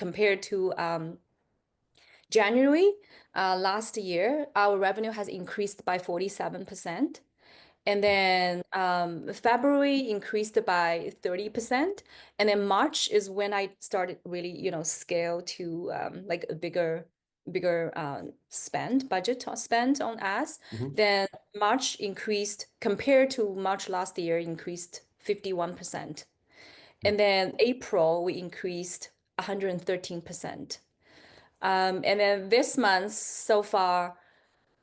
compared to January last year, our revenue has increased by 47%. And then February increased by 30%. And then March is when I started really, scale to like a bigger budget or spend on ads. Then March increased compared to March last year, increased 51%. And then April, we increased 113%. And then this month, so far,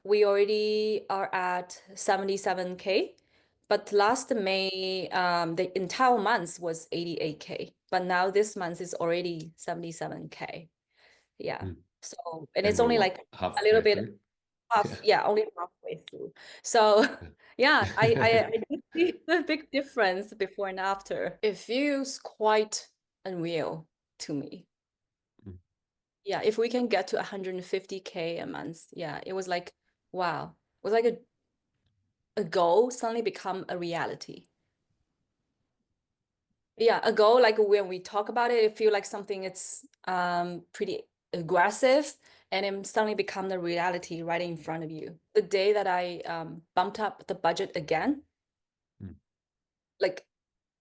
we already are at 77K. But last May, the entire month was 88K. But now this month is already 77K. Yeah. So, and it's we're only like a little halfway bit through? only halfway through. So, yeah, I did see a big difference before and after. It feels quite unreal to me. Yeah, if we can get to 150K a month, yeah, it was like, wow. It was like a goal suddenly become a reality. Yeah, a goal, like when we talk about it, it feel like something it's pretty aggressive, and then suddenly become the reality right in front of you. The day that I bumped up the budget again, like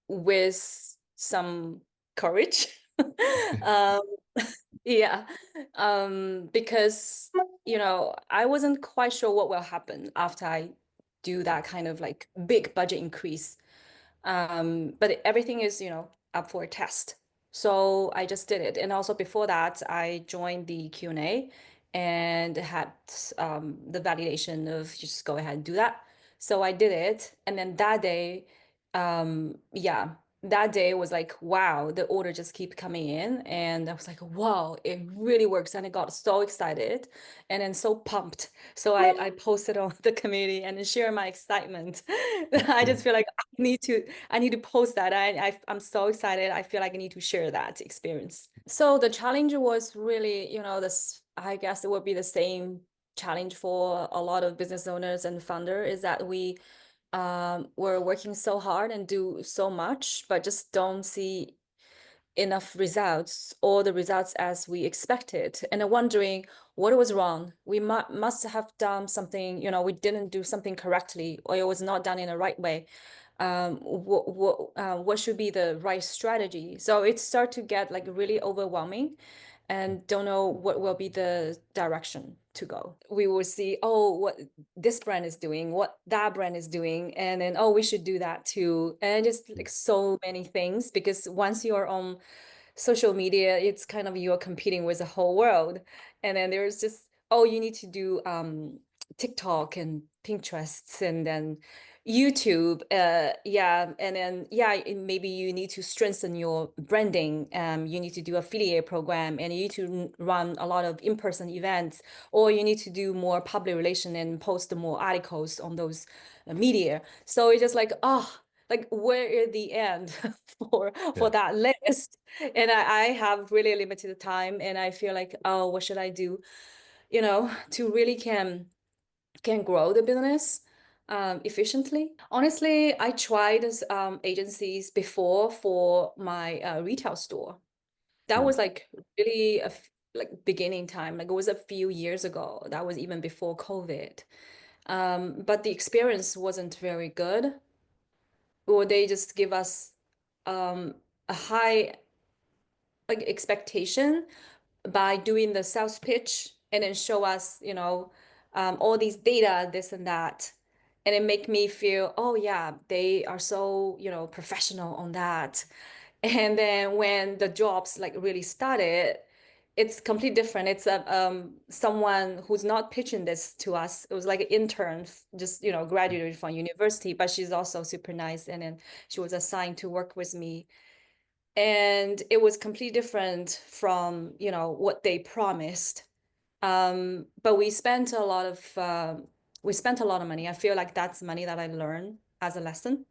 with some courage. um, yeah, because I wasn't quite sure what will happen after I do that kind of like big budget increase. But everything is, up for a test. So I just did it. And also before that, I joined the Q&A and had the validation of just go ahead and do that. So I did it. And then that day, yeah, that day was like, wow, the order just keep coming in. And I was like, wow, it really works. And I got so excited and then so pumped. So I posted on the community and share my excitement. I just feel like I need to post that. I'm so excited. I feel like I need to share that experience. So the challenge was really, this, I guess it would be the same challenge for a lot of business owners and founder is that we're working so hard and do so much, but just don't see enough results or the results as we expected, and I'm wondering what was wrong. We must have done something, we didn't do something correctly, or it was not done in the right way. What should be the right strategy? So it started to get like really overwhelming and don't know what will be the direction to go. We will see, oh, what this brand is doing, what that brand is doing, and then, oh, we should do that too. And just like so many things, because once you're on social media, it's kind of you're competing with the whole world. And then there's just, oh, you need to do TikTok and Pinterest and then YouTube, yeah, and then maybe you need to strengthen your branding. You need to do affiliate program, and you need to run a lot of in-person events, or you need to do more public relation and post more articles on those media. So it's just like, oh, like where is the end for that list? And I have really limited time, and I feel like, oh, what should I do, to really can grow the business efficiently. Honestly, I tried agencies before for my retail store. That was like really like beginning time. Like it was a few years ago. That was even before COVID. But the experience wasn't very good. Or they just give us a high like expectation by doing the sales pitch, and then show us, all these data, this and that. And it make me feel, oh yeah, they are so, professional on that. And then when the jobs like really started, it's completely different. It's someone who's not pitching this to us. It was like an intern, just, graduated from university, but she's also super nice. And then she was assigned to work with me, and it was completely different from what they promised. But we spent a lot of money. I feel like that's money that I learned as a lesson.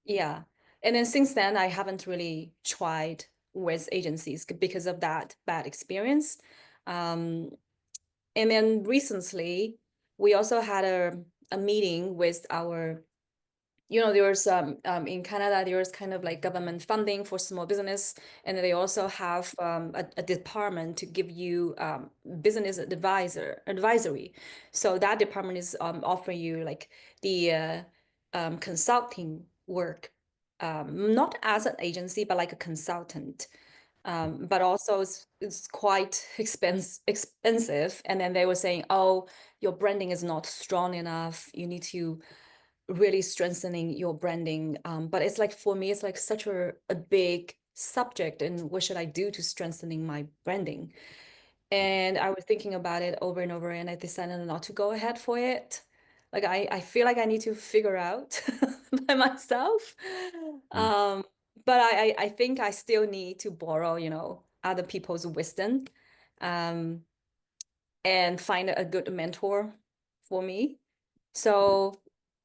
Yeah. And then since then I haven't really tried with agencies because of that bad experience. um, and then recently we also had a meeting with our there was in Canada, there was kind of like government funding for small business, and they also have a department to give you business advisory. So that department is offering you like the consulting work, not as an agency, but like a consultant. But also it's quite expensive. And then they were saying, oh, your branding is not strong enough. You need to really strengthening your branding. But it's like for me, it's like such a big subject, and what should I do to strengthening my branding? And I was thinking about it over and over, and I decided not to go ahead for it. Like I feel like I need to figure out by myself. Mm, But I think I still need to borrow, other people's wisdom, um, and find a good mentor for me. So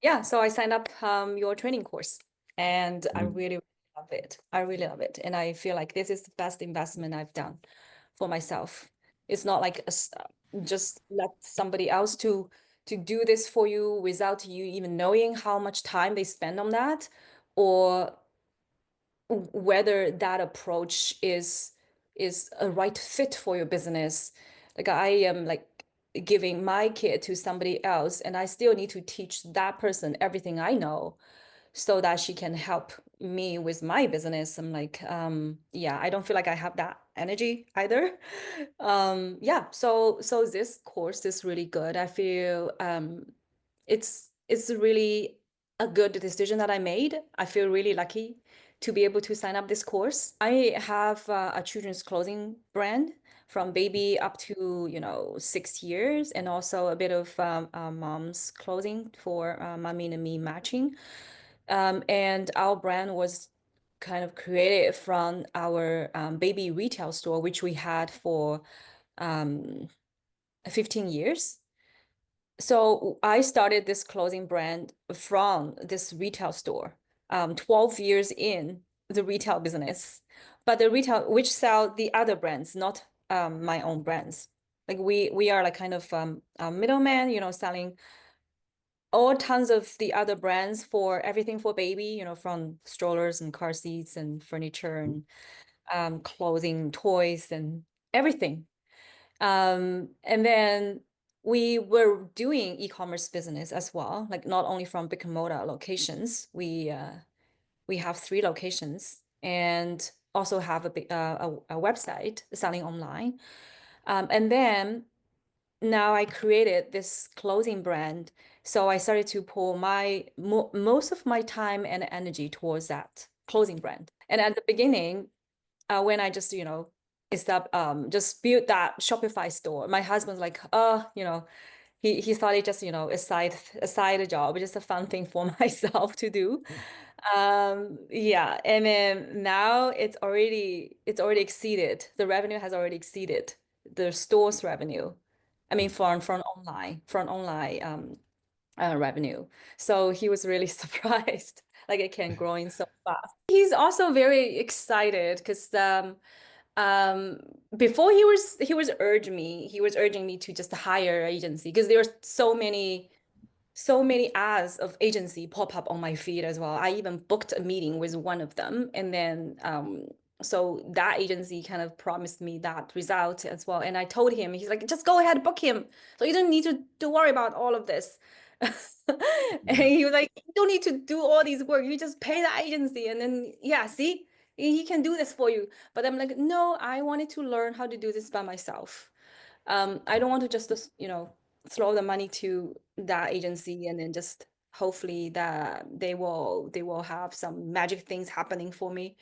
yeah, so I signed up your training course, and I mm, really love it. I really love it. And I feel like this is the best investment I've done for myself. It's not like just let somebody else to do this for you without you even knowing how much time they spend on that, or whether that approach is a right fit for your business. Like I am like giving my kid to somebody else, and I still need to teach that person everything I know so that she can help me with my business. I'm like, yeah, I don't feel like I have that energy either. Yeah, so this course is really good. I feel it's really a good decision that I made. I feel really lucky to be able to sign up this course. I have a children's clothing brand from baby up to 6 years, and also a bit of mom's clothing for mommy and me matching. And our brand was kind of created from our baby retail store, which we had for um, 15 years. So I started this clothing brand from this retail store, 12 years in the retail business, but the retail which sell the other brands, not my own brands. Like we are like kind of a middleman, selling all tons of the other brands for everything for baby, from strollers and car seats and furniture and clothing, toys, and everything. And then we were doing e-commerce business as well, like not only from brick and mortar locations. We have 3 locations, and also have a website selling online. And then now I created this clothing brand. So I started to pour most of my time and energy towards that clothing brand. And at the beginning, when I just, just built that Shopify store, my husband's like, he thought it just, a side job, just a fun thing for myself to do. Yeah, and then now it's already exceeded. The revenue has already exceeded the store's revenue. I mean, from online revenue. So he was really surprised, like it can grow in so fast. He's also very excited because um before he was urging me to just hire an agency, because there were so many ads of agency pop up on my feed as well. I even booked a meeting with one of them, and then so that agency kind of promised me that result as well. And I told him, he's like, just go ahead, book him. So you don't need to worry about all of this. And yeah. he was like, you don't need to do all these work. You just pay the agency, and then yeah, see, he can do this for you. But I'm like, no, I wanted to learn how to do this by myself. I don't want to just, throw the money to that agency and then just hopefully that they will have some magic things happening for me.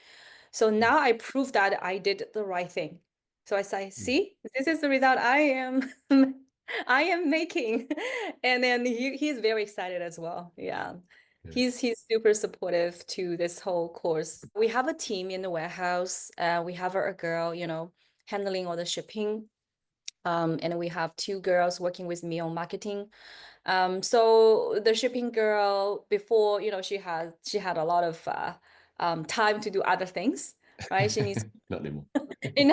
So Mm, now I proved that I did the right thing. So I say, mm, see, this is the result I am I am making. And then he's very excited as well. Yeah. good. He's super supportive to this whole course. We have a team in the warehouse. We have a girl, handling all the shipping. And we have 2 girls working with me on marketing. So the shipping girl before, she had a lot of time to do other things, right? She needs, Not anymore.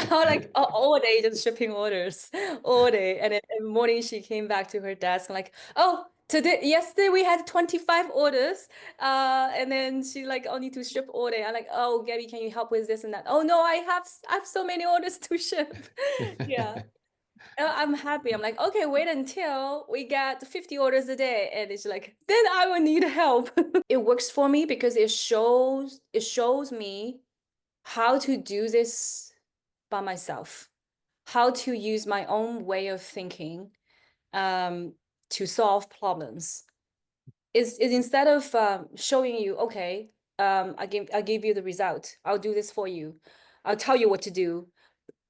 like all day just shipping orders all day. And then in the morning she came back to her desk like, oh, Yesterday we had 25 orders, and then she like, oh, need to ship order. I'm like, oh, Gabby, can you help with this and that? Oh no, I have so many orders to ship. Yeah. I'm happy. I'm like, okay, wait until we get 50 orders a day. And it's like, then I will need help. It works for me because it shows me how to do this by myself, how to use my own way of thinking um, to solve problems. Is instead of showing you, okay, I give you the result. I'll do this for you. I'll tell you what to do.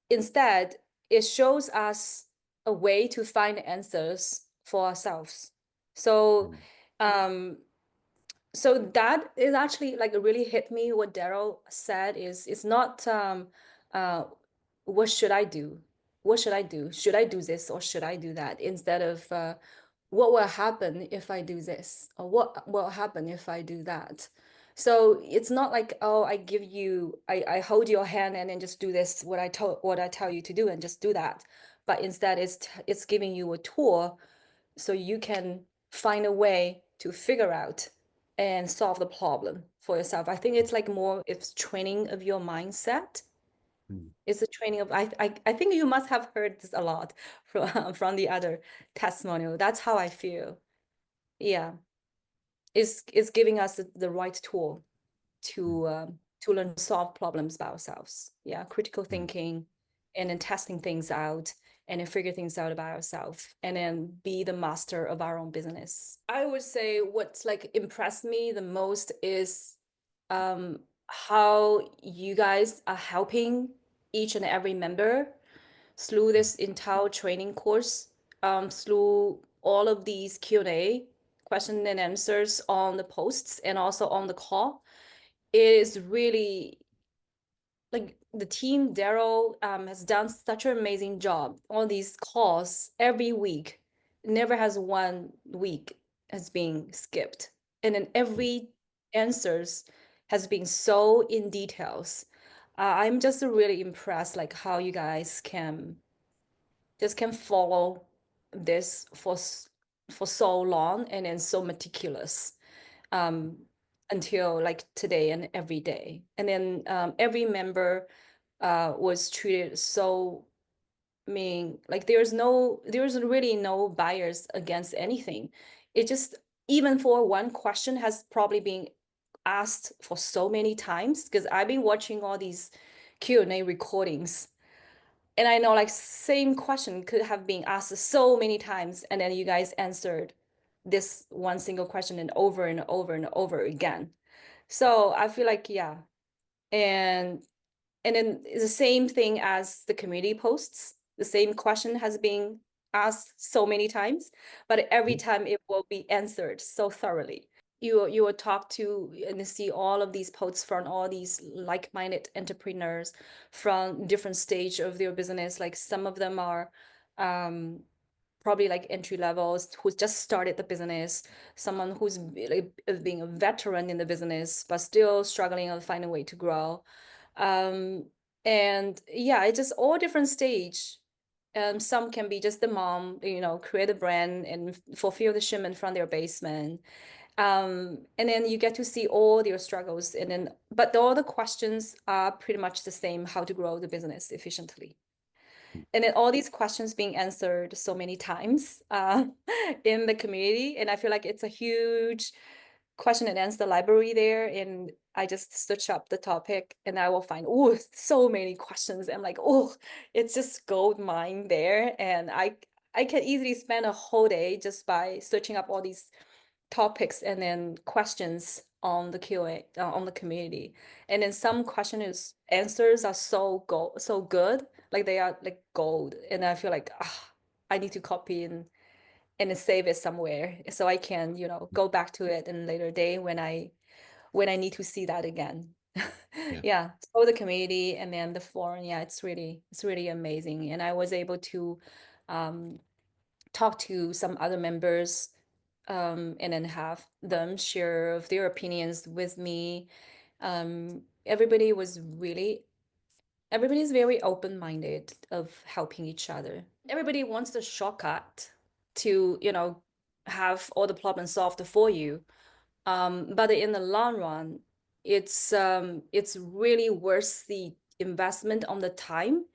Instead, it shows us a way to find answers for ourselves. So, Mm, um, so that is actually like really hit me. What Daryl said is, it's not uh, what should I do? What should I do? Should I do this or should I do that? Instead of what will happen if I do this, or what will happen if I do that. So it's not like, oh, I hold your hand and then just do this, what I tell you to do and just do that. But instead it's giving you a tool so you can find a way to figure out and solve the problem for yourself. I think it's like more, it's training of your mindset. mm, It's a training of, I think you must have heard this a lot from from the other testimonial. That's how I feel. Yeah, is giving us the right tool mm, to learn to solve problems by ourselves. Yeah, critical mm, thinking, and then testing things out, and then figure things out by ourselves, and then be the master of our own business. I would say what's like impressed me the most is how you guys are helping each and every member through this entire training course, through all of these Q&A, question and answers on the posts and also on the call. It is really like the team, Daryl, has done such an amazing job on these calls every week. Never has one week has been skipped. And then mm, every answers has been so in details. I'm just really impressed like how you guys can follow this for so long and then so meticulous um, until like today and every day. And then every member was treated so, I mean, like there's really no bias against anything. It just, even for one question has probably been asked for so many times because I've been watching all these Q&A recordings, and I know like same question could have been asked so many times, and then you guys answered this one single question and over and over and over again. So I feel like, yeah. And then the same thing as the community posts, the same question has been asked so many times, but every mm, time it will be answered so thoroughly. You will talk to and see all of these posts from all these like-minded entrepreneurs from different stage of their business. Like some of them are um, probably like entry levels who's just started the business, someone who's like being a veteran in the business but still struggling to find a way to grow. Um, and yeah, it's just all different stage. Some can be just the mom, create a brand and fulfill the shipment from their basement. And then you get to see all their struggles, and then but all the questions are pretty much the same: how to grow the business efficiently. mm, And then all these questions being answered so many times in the community. And I feel like it's a huge question and answer library there. And I just search up the topic and I will find, oh, so many questions. I'm like, oh, it's just gold mine there. And I can easily spend a whole day just by searching up all these topics and then questions on the QA on the community. And then some questions answers are so good, like they are like gold. And I feel like I need to copy and then save it somewhere so I can, go back to it in a later day when I need to see that again. yeah. Yeah, so the community and then the forum, yeah, it's really amazing. And I was able to um, talk to some other members and then have them share of their opinions with me. Everybody was everybody's very open-minded of helping each other. Everybody wants the shortcut to, have all the problems solved for you. But in the long run, it's really worth the investment on the time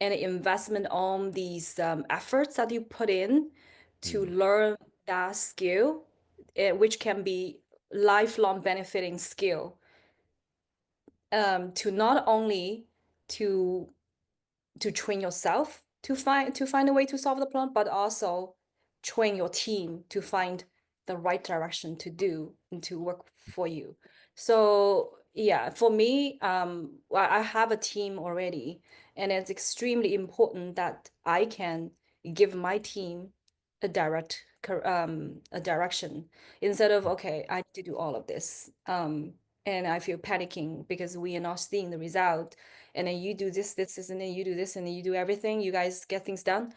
and the investment on these efforts that you put in to learn that skill, which can be lifelong benefiting skill, to not only to train yourself to find a way to solve the problem, but also train your team to find the right direction to do and to work for you. So yeah, for me, I have a team already, and it's extremely important that I can give my team a a direction instead of, okay, I need to do all of this. And I feel panicking because we are not seeing the result, and then you do this, and then you do this, and then you do everything. You guys get things done,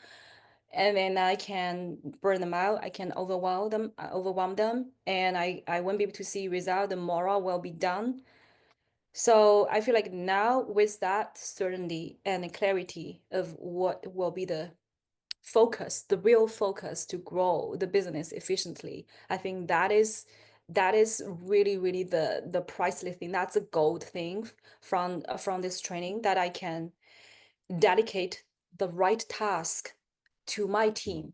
and then I can burn them out. I can overwhelm them, and I won't be able to see result. The moral will be done. So I feel like now with that certainty and the clarity of what will be the focus, the real focus to grow the business efficiently, I think that is really, really the priceless thing. That's a gold thing from this training, that I can dedicate the right task to my team.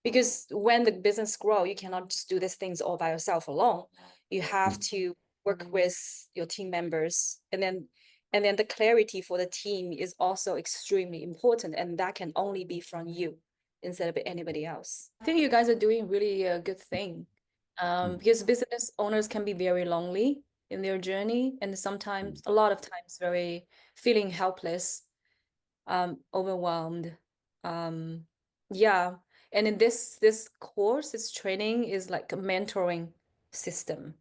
Because when the business grow, you cannot just do these things all by yourself alone. You have to work with your team members, and then the clarity for the team is also extremely important, and that can only be from you instead of anybody else. I think you guys are doing really a good thing, because business owners can be very lonely in their journey, and sometimes, a lot of times, very feeling helpless, overwhelmed. Yeah. And in this course, this training is like a mentoring system,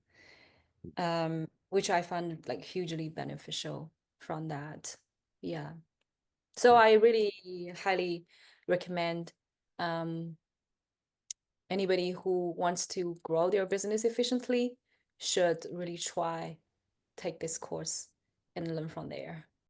which I found like hugely beneficial from that. Yeah. So I really highly recommend anybody who wants to grow their business efficiently should really take this course and learn from there.